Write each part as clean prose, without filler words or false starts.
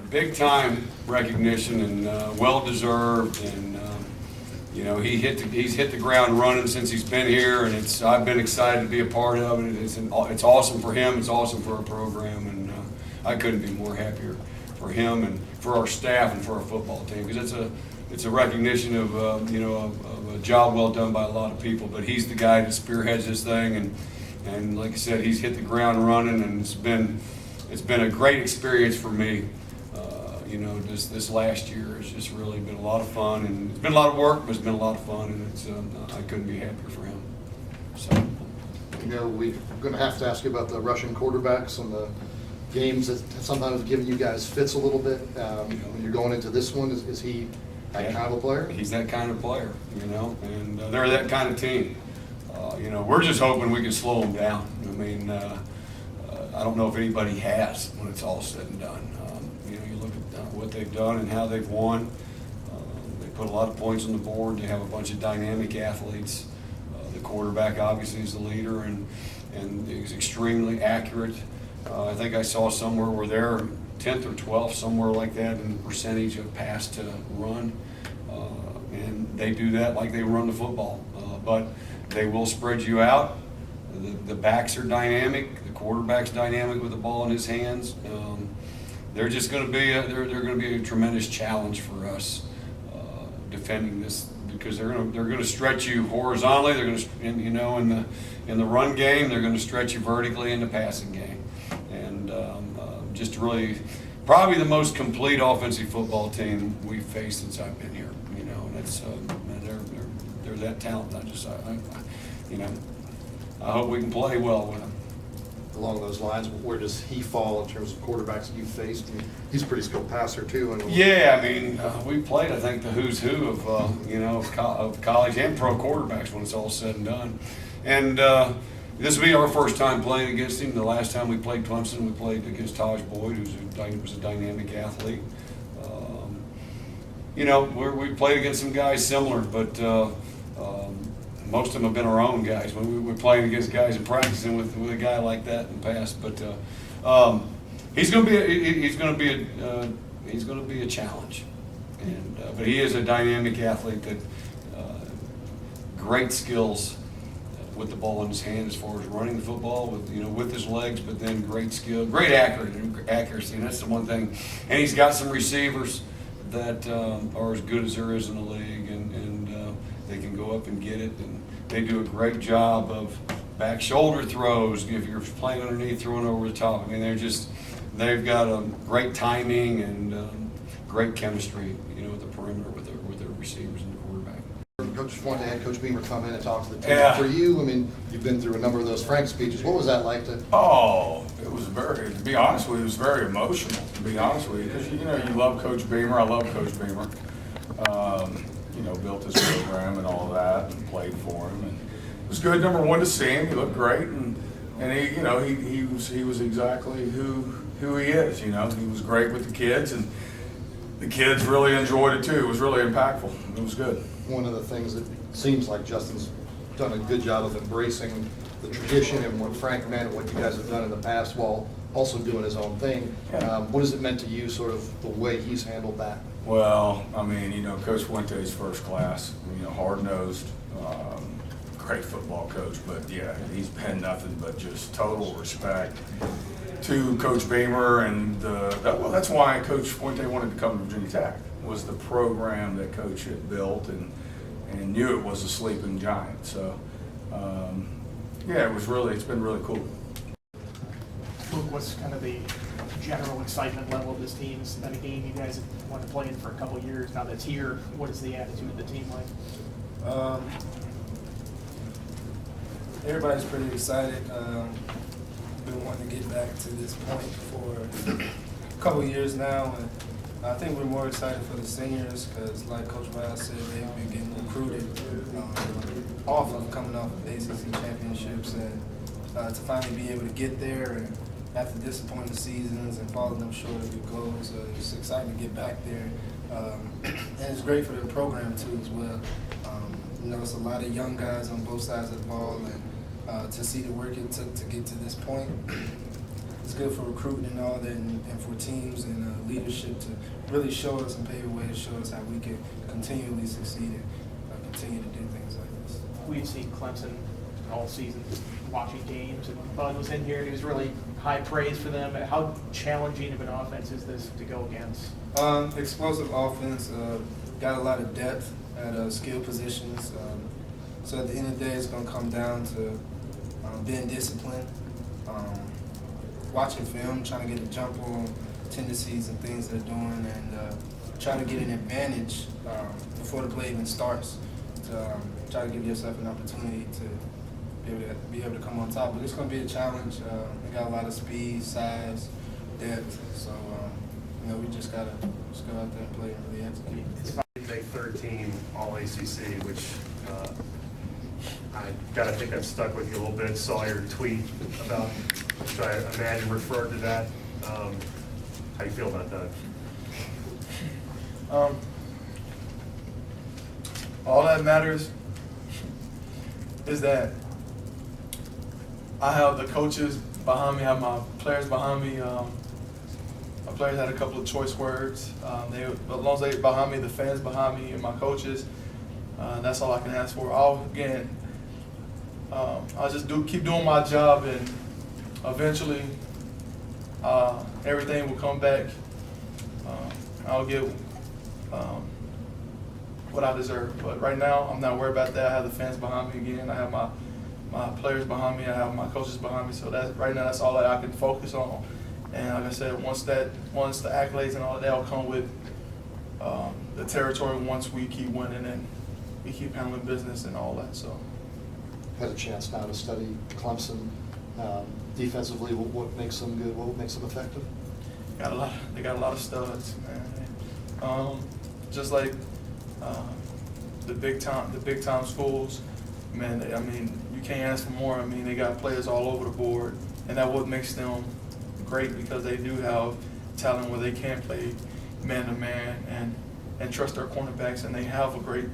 big time recognition and well deserved. And you know, he's hit the ground running since he's been here, and I've been excited to be a part of it. It's awesome for him. It's awesome for our program, and I couldn't be more happier for him and for our staff and for our football team, because it's a recognition of you know, of a job well done by a lot of people. But he's the guy that spearheads this thing, and like I said, he's hit the ground running, and it's been a great experience for me. You know, this last year has just really been a lot of fun, and it's been a lot of work, but it's been a lot of fun, and I couldn't be happier for him. So, you know, we're going to have to ask you about the Russian quarterbacks and the games that sometimes give you guys fits a little bit. When you're going into this one, is he that kind of a player? He's that kind of player, you know, and they're that kind of team. You know, we're just hoping we can slow them down. I mean, I don't know if anybody has when it's all said and done. You know, you look at what they've done and how they've won. They put a lot of points on the board. They have a bunch of dynamic athletes. The quarterback obviously is the leader, and he's extremely accurate. I think I saw somewhere where they're 10th or 12th, somewhere like that, in percentage of pass to run. And they do that like they run the football. But they will spread you out. The backs are dynamic. The quarterback's dynamic with the ball in his hands. They're just going to be they're going to be a tremendous challenge for us defending this, because they're going to stretch you horizontally. They're going to, you know, in the run game, they're going to stretch you vertically in the passing game, and just really probably the most complete offensive football team we've faced since I've been here. You know, and it's they're that talented. You know, I hope we can play well with them. Along those lines, where does he fall in terms of quarterbacks that you've faced? I mean, he's a pretty skilled passer too. Yeah, I mean, we played, I think, the who's who of you know, of college and pro quarterbacks when it's all said and done. And this will be our first time playing against him. The last time we played Clemson, we played against Taj Boyd, who was a dynamic athlete. You know, we played against some guys similar, but most of them have been our own guys. When we were playing against guys and practicing with a guy like that in the past, but he's going to be a challenge, and but he is a dynamic athlete that great skills with the ball in his hand as far as running the football with his legs, but then great skill, great accuracy, and that's the one thing. And he's got some receivers that are as good as there is in the league, and they can go up and get it, and they do a great job of back shoulder throws. If you're playing underneath, throwing over the top. I mean, they've got a great timing and great chemistry, you know, at the perimeter with their receivers and the quarterback. Coach Fuente had Coach Beamer come in and talk to the team. Yeah. For you, I mean, you've been through a number of those Frank speeches. What was that like to? Oh, it was to be honest with you, it was very emotional, to be honest with you, because, you know, you love Coach Beamer. I love Coach Beamer. You know, built his program and all that, and played for him, and it was good. Number one, to see him. He looked great, and he, you know, he was exactly who he is. You know, he was great with the kids, and the kids really enjoyed it too. It was really impactful. It was good. One of the things that seems like Justin's done a good job of embracing the tradition and what Frank meant and what you guys have done in the past, while also doing his own thing. Yeah. What has it meant to you, sort of the way he's handled that? Well, I mean, you know, Coach Fuente's first class, you know, hard-nosed, great football coach, but yeah, he's been nothing but just total respect to Coach Beamer, and well, that's why Coach Fuente wanted to come to Virginia Tech, was the program that Coach had built, and knew it was a sleeping giant. So, yeah, it's been really cool. Mook, what's kind of the general excitement level of this team? It's been a game you guys have wanted to play in for a couple of years. Now that's here, what is the attitude of the team like? Everybody's pretty excited. Been wanting to get back to this point for a couple of years now, and I think we're more excited for the seniors because, like Coach Wiles said, they've been getting recruited coming off of ACC Championships, and to finally be able to get there and after disappointing seasons and falling them short of your goals, it's exciting to get back there, and it's great for the program too as well. You know, it's a lot of young guys on both sides of the ball, and to see the work it took to get to this point, it's good for recruiting and all that, and for teams and leadership to really show us and pave a way to show us how we can continually succeed and continue to do things like this. We've seen Clemson all season watching games, and when Bud was in here, he was really high praise for them. How challenging of an offense is this to go against? Explosive offense, got a lot of depth at skill positions. So at the end of the day, it's going to come down to being disciplined, watching film, trying to get a jump on tendencies and things they're doing, and trying to get an advantage before the play even starts to try to give yourself an opportunity to be able to come on top. But it's going to be a challenge. They got a lot of speed, size, depth. So, we just got to go out there and play and really execute. It's a third team All ACC, which I gotta think I've stuck with you a little bit. Saw your tweet about, which I imagine referred to that. How you feel about that? All that matters is that I have the coaches behind me, I have my players behind me. My players had a couple of choice words. As long as they're behind me, the fans behind me, and my coaches, that's all I can ask for. I'll just keep doing my job, and eventually everything will come back. I'll get what I deserve. But right now, I'm not worried about that. I have the fans behind me again. I have my players behind me. I have my coaches behind me. So right now, that's all that I can focus on. And like I said, once the accolades and all of that will come with the territory, once we keep winning and we keep handling business and all that. So, Had a chance now to study Clemson defensively. What makes them good? What makes them effective? They got a lot of studs, man. Just like the big time schools, man. I mean, you can't ask for more. I mean, they got players all over the board, and that's what makes them great, because they do have talent where they can play man-to-man and trust their cornerbacks, and they have a great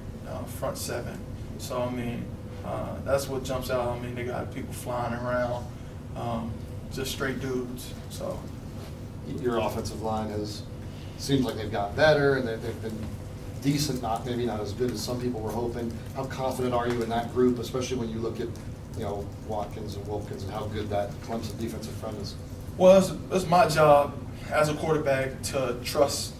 front seven. So, I mean, that's what jumps out. I mean, they got people flying around, just straight dudes. So, Your offensive line seems like they've gotten better, and they've been decent, maybe not as good as some people were hoping. How confident are you in that group, especially when you look at Watkins and Wilkins and how good that Clemson defensive front is? well, it's my job as a quarterback to trust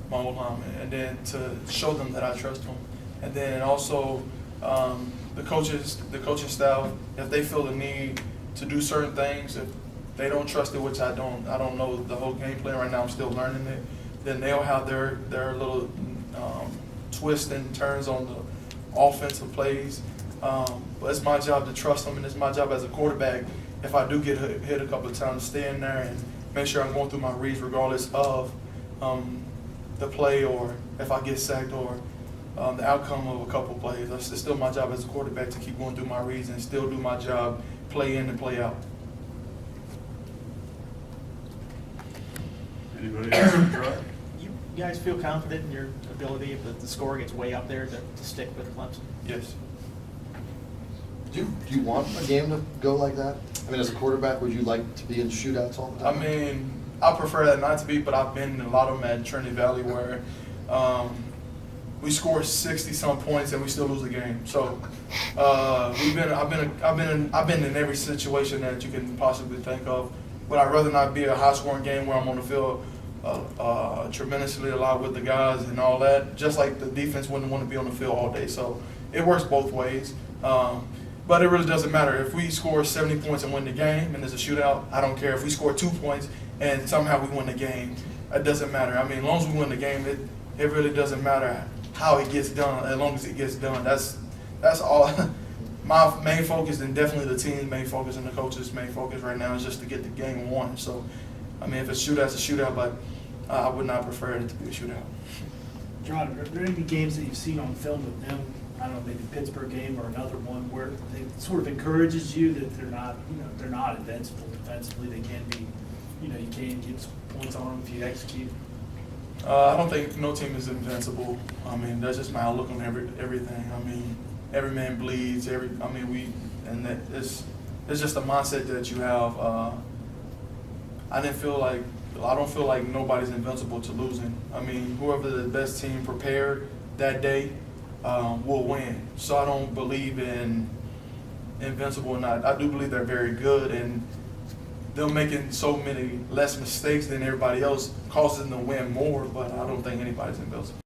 my O-lineman, and then to show them that I trust them. And then also the coaching staff, if they feel the need to do certain things, if they don't trust it, which I don't know the whole game plan right now, I'm still learning it, then they'll have their little twists and turns on the offensive plays. But it's my job to trust them, and it's my job as a quarterback, if I do get hit a couple of times, to stay in there and make sure I'm going through my reads regardless of the play, or if I get sacked, or the outcome of a couple plays. It's still my job as a quarterback to keep going through my reads and still do my job, play in and play out. Anybody else? Jerod? You guys feel confident in your ability, if the score gets way up there, to stick with Clemson? Yes. Do you want a game to go like that? I mean, as a quarterback, would you like to be in shootouts all the I time? mean, I prefer that not to be, but I've been in a lot of them at Trinity Valley where we score 60-some points and we still lose the game. So I've been in every situation that you can possibly think of. Would I rather not be a high-scoring game where I'm on the field tremendously a lot with the guys and all that? Just like the defense wouldn't want to be on the field all day. So it works both ways. But it really doesn't matter. If we score 70 points and win the game and there's a shootout, I don't care. If we score 2 points and somehow we win the game, it doesn't matter. I mean, as long as we win the game, it really doesn't matter how it gets done, as long as it gets done. That's all. My main focus, and definitely the team's main focus and the coach's main focus right now, is just to get the game won. So, I mean, if it's a shootout, it's a shootout, but I would not prefer it to be a shootout. John, are there any games that you've seen on film with them, I don't know, maybe Pittsburgh game or another one, where they sort of encourages you that they're not invincible defensively? They can be, you can get some points on them if you execute. I don't think no team is invincible. I mean, that's just my outlook on everything. I mean, every man bleeds. It's just a mindset that you have. I don't feel like nobody's invincible to losing. I mean, whoever the best team prepared that day will win. So I don't believe in invincible or not. I do believe they're very good, and them making so many less mistakes than everybody else causes them to win more, but I don't think anybody's invincible.